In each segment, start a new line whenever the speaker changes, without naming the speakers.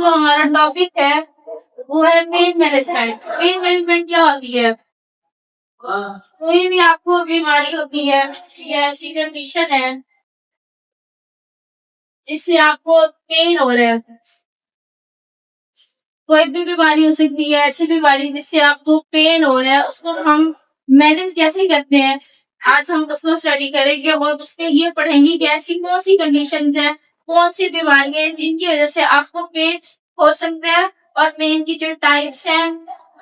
जो हमारा टॉपिक है वो है पेन मैनेजमेंट। पेन मैनेजमेंट क्या होती है? कोई भी आपको बीमारी होती है या ऐसी कंडीशन है जिससे आपको पेन हो रहा है, कोई भी बीमारी हो सकती है, ऐसी बीमारी जिससे आपको पेन हो रहा है, उसको हम मैनेज कैसे करते हैं, आज हम उसको स्टडी करेंगे और उसमें ये पढ़ेंगे कि ऐसी कौन सी कंडीशंस हैं, कौन सी बीमारियां हैं जिनकी वजह से आपको पेन हो सकता है और पेन की जो टाइप्स हैं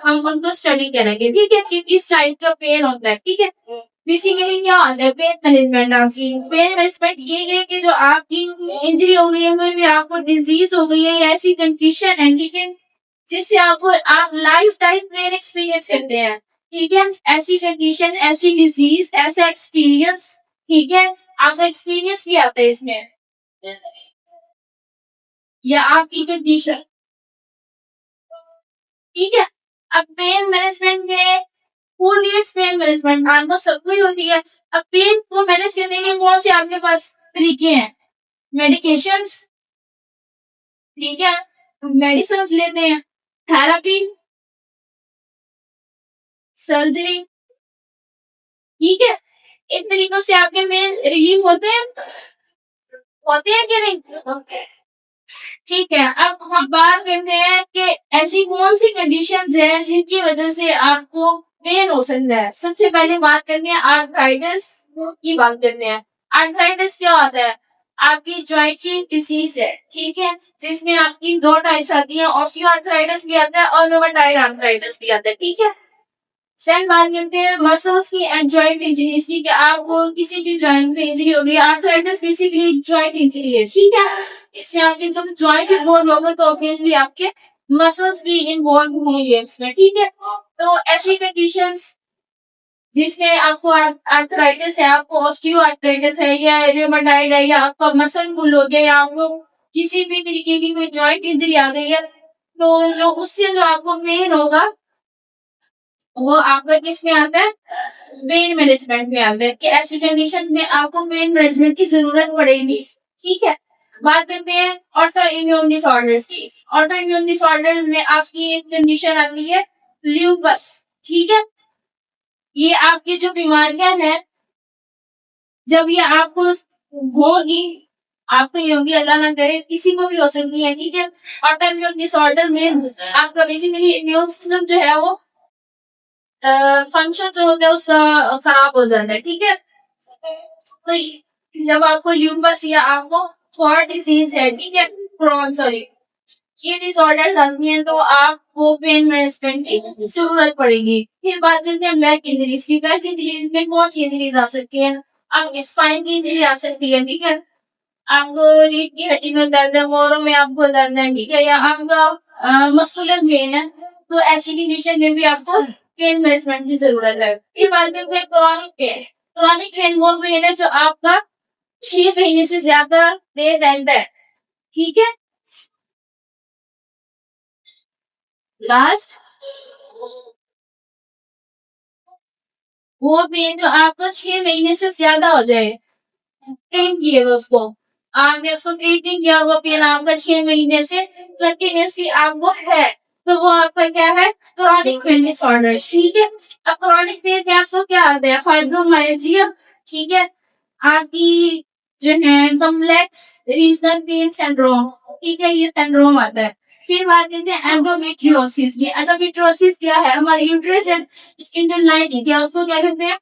हम उनको स्टडी करेंगे। ठीक है, कि किस टाइप का पेन होता है। ठीक है, बेसिकली क्या होता है पेन मैनेजमेंट? आपकी पेन मैनेजमेंट ये है कि जो आपकी इंजरी हो गई है, कोई भी आपको डिजीज हो गई है या ऐसी कंडीशन है, ठीक है, जिससे आपको आप लाइफ टाइम पेन एक्सपीरियंस करते हैं। ठीक है, ऐसी कंडीशन, ऐसी डिजीज, ऐसा एक्सपीरियंस, ठीक है, आपका एक्सपीरियंस भी आता है इसमें, या आपकी कंडीशन। ठीक है, अब पेन मैनेजमेंट में full needs pain management almost सबको ही होती है। अब पेन को मैनेज करने के कौन से आपके पास तरीके हैं? मेडिकेशंस, ठीक है, मेडिसिन लेते हैं, थेरेपी, सर्जरी। ठीक है, इन तरीकों से आपके पेन रिलीव होते हैं कि नहीं? ठीक है, अब हम बात करते हैं कि ऐसी कौन सी कंडीशंस हैं जिनकी वजह से आपको पेन हो सकता है। सबसे पहले बात करते हैं आर्थराइटिस की बात करते हैं। आर्थराइटिस क्या होता है? आपकी जॉइंट की डिसीज है, ठीक है, जिसमें आपकी दो टाइप्स आती है, ऑस्टियोआर्थराइटिस भी आता है और रोमेटॉइड आर्थराइटिस भी आता है। ठीक है, सेकंड बात करते हैं मसल्स की एंड जॉइंट इंजरीज की, कि आपको किसी भी जॉइंट में इंजरी होगी। आर्थराइटिस बेसिकली जॉइंट इंजरी है। ठीक है, इसमें आपके जब जॉइंट इन्वॉल्व होगा तो ऑब्वियसली आपके मसल्स भी इन्वॉल्व होंगे इसमें। ठीक है, तो ऐसी कंडीशंस जिसमें आपको आर्थराइटिस है, आपको ऑस्टियो आर्थराइटिस है या रेमेटाइड है या आपका मसल पुल हो गया या आपको किसी भी तरीके की कोई जॉइंट इंजरी आ गई है, तो जो उससे जो आपको पेन होगा वो आपका किस में आता है? पेन मैनेजमेंट में आता है, कि ऐसी कंडीशन में आपको पेन मैनेजमेंट की जरूरत पड़ेगी। ठीक है, बात करते हैं ऑटो इम्यून डिसऑर्डर्स की। ऑटो इम्यून डिसऑर्डर्स में आपकी एक कंडीशन आती है ल्यूपस। ठीक है, ये आपकी जो बीमारियां हैं, जब ये आपको होगी, आपको ये होगी, अल्लाह ना करे, किसी को भी हो सकती है। ठीक है, ऑटो इम्यून डिसऑर्डर में आपका बेसिकली इम्यून सिस्टम जो है वो फंक्शन जो होता है उसका खराब हो जाता है। ठीक है, तो जब आपको ल्यूपस या आपको हार्ट डिजीज है, ठीक है, क्रोन सॉरी, ये डिसऑर्डर आती है तो आपको पेन मैनेजमेंट की जरूरत पड़ेगी। फिर बात करते हैं बैक इंजरीज की। बैक इंजरीज में बहुत सी इंजरीज आ सकती है। आपकी स्पाइन की इंजरी आ सकती है, ठीक है, आपको रीढ़ की हड्डी में दर्द है, मोरों में आपको दर्द है, ठीक है, या आपका मस्कुलर पेन है, तो ऐसी कंडीशन में भी आपको पेन मैनेजमेंट की जरूरत है। फिर बात करते हैं क्रॉनिक पेन। क्रॉनिक पेन वो पेन है जो आपका 6 महीने से ज्यादा देर रहता है। ठीक है, लास्ट वो पेन जो आपका 6 महीने से ज्यादा हो जाए, ट्रीट किए हुए उसको, आपने उसको ट्रीट नहीं किया, वो पेन आपका 6 महीने से कंटिन्यूसली आपको है, तो वो आपका क्या है? Chronic pain disorder. ठीक है, अब क्रॉनिक पेन में आपको क्या आता है? फाइब्रोमाइल्जिया, ठीक है, आपकी जो है कॉम्प्लेक्स रीजनल पेन सिंड्रोम, ठीक है, ये सिंड्रोम आता है। फिर बात करते हैं एंडोमेट्रियोसिस की। एंडोमेट्रियोसिस क्या है? हमारी यूट्रस है, इसके अंदर लाइनिंग, क्या उसको क्या कहते हैं?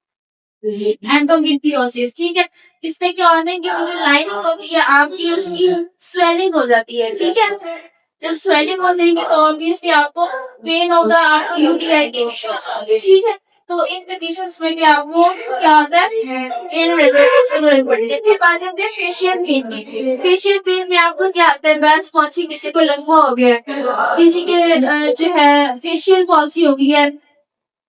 एंडोमेट्रियोसिस। ठीक है, इसमें क्या होता है कि लाइनिंग होती है आपकी, उसकी स्वेलिंग हो जाती है। ठीक है, जब स्वेलिंग हो जाएगी तो ऑब्वियसली आपको पेन होगा, आपको यूटीआई के इश्यूज होंगे। ठीक है, तो इन कंडीशंस में भी आपको क्या होता है? पेन मैनेजमेंट की जरूरत पड़ती है। फिर बात करते हैं फेशियल पेन की। फेशियल पेन में आपको क्या आता है? बैंस पॉल्सी, किसी को लंबा हो गया है, किसी के जो है फेशियल पॉल्सी हो गई है,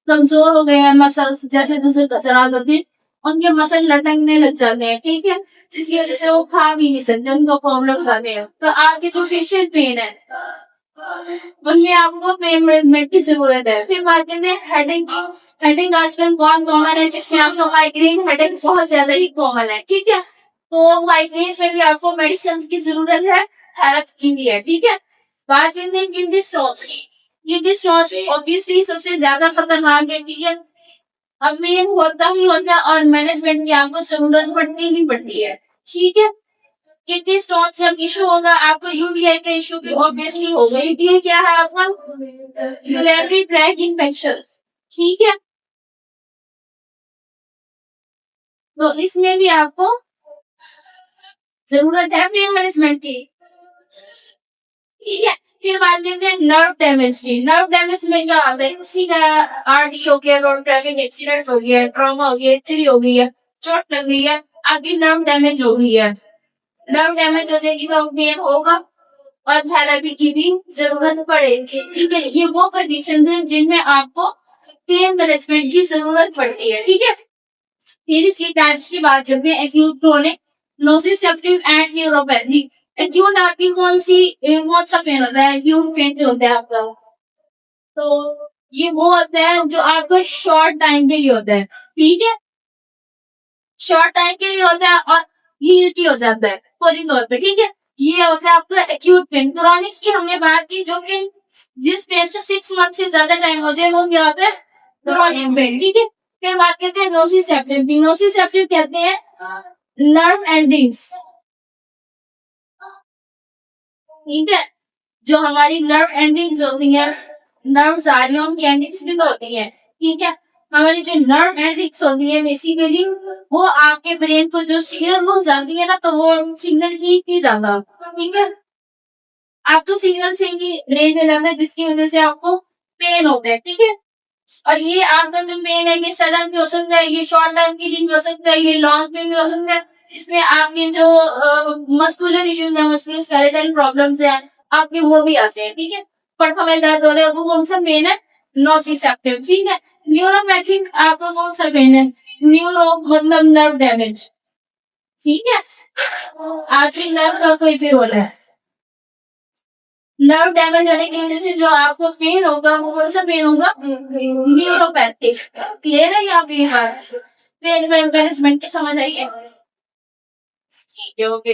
कमजोर हो गए हैं मसल्स, जैसे दूसरे कसरत होती है, उनके मसल लटकने लग जाते हैं। ठीक है, जिसकी वजह से वो खा भी नहीं सकते, उनको प्रॉब्लम्स आते हैं। तो आपके जो फेशियल पेन है उनमें आपको पेन मैनेजमेंट की जरूरत है। फिर बात करते हैं हेडेक की। हेडेक आजकल बहुत कॉमन है, जिसमें आपका माइग्रेन हेडेक बहुत ज्यादा ही कॉमन है। ठीक है, तो माइग्रेन से भी आपको मेडिसिन की जरूरत है, थेरेपी की भी है। ठीक है, बात करते हैं किडनी स्टोन्स की। किडनी स्टोन्स ऑब्वियसली सबसे ज्यादा खतरनाक है, ठीक है। अब मेन होता ही होता है और मैनेजमेंट की आपको जरूरत पड़ती ही पड़ती है, ठीक है। किडनी स्टोन जब इशू होगा आपको, यूटीआई का इशू भी ऑब्वियसली होगा। यूटीआई क्या है आपका? यूरिनरी ट्रैक्ट इन्फेक्शन, ठीक है। तो इसमें भी आपको जरूरत है पेन मैनेजमेंट की, ठीक है। फिर बात करते हैं नर्व डैमेज की। नर्व डैमेज में क्या आता है? किसी का आरडी हो गया, रोड ट्रैफिक एक्सीडेंट हो गया, ट्रॉमा हो गया, इंजरी हो गई है, चोट लग गई है, आपकी नर्व डैमेज हो गई है। नर्व डैमेज हो जाएगी तो पेन होगा और थेरेपी की भी जरूरत पड़ेगी, ठीक है। ये वो कंडीशन है जिनमें आपको पेन मैनेजमेंट की जरूरत पड़ती है, ठीक है। फिर इसकी टाइप्स की बात करते हैं, acute, chronic, nociceptive and neuropathic. Acute आपकी कौन सा पेन होता है? एक्यूट पेन जो होता है आपका, तो ये वो होता है जो आपको शॉर्ट टाइम के लिए होता है, ठीक है। शॉर्ट टाइम के लिए होता है और हील की हो जाता है पूरी तौर पे, ठीक है। ये होता है आपका एक्यूट पेन। क्रॉनिक की हमने बात की, जो पेन जिस पेन का 6 मंथ से ज्यादा टाइम हो जाए वो क्या होता है? क्रॉनिक पेन, ठीक है। फिर बात करते हैं नोसिसेप्टिव। नोसिसेप्टिव कहते हैं नर्व एंडिंग्स, ठीक है। जो हमारी नर्व एंडिंग्स होती है, नर्व सारियों की एंडिंग्स भी तो होती है, ठीक है। हमारी जो नर्व एंडिंग्स होती है बेसिकली वो आपके ब्रेन को जो सिग्नल मिल जाती है ना, तो वो सिग्नल ठीक नहीं जाता, ठीक है। आप तो सिग्नल से ही ब्रेन में जाता है जिसकी वजह से आपको पेन होता है, ठीक है। और ये आपका जो पेन है ये सडन भी हो सकता है, ये शॉर्ट टाइम के लिए भी हो सकता है, ये लॉन्ग पेन भी हो सकता है। इसमें आपके जो मस्कुलर इश्यूज है, मस्कुलर स्केलेटल प्रॉब्लम्स है, आपके वो भी आते हैं, ठीक है। पटखा में दर्द हो रहा है, वो कौन सा पेन है? नोसिसेप्टिव, ठीक है। न्यूरोपैथिक आपको कौन सा पेन है? न्यूरो मतलब नर्व डैमेज, ठीक है। आपके नर्व का कोई भी रोल है। नर्व डैमेज होने की वजह से जो आपको पेन होगा वो कौन सा पेन होगा? न्यूरोपैथिक। क्लियर है यहाँ पे बात? पेन मैनेजमेंट की समझ आई है? ठीक है, ओके।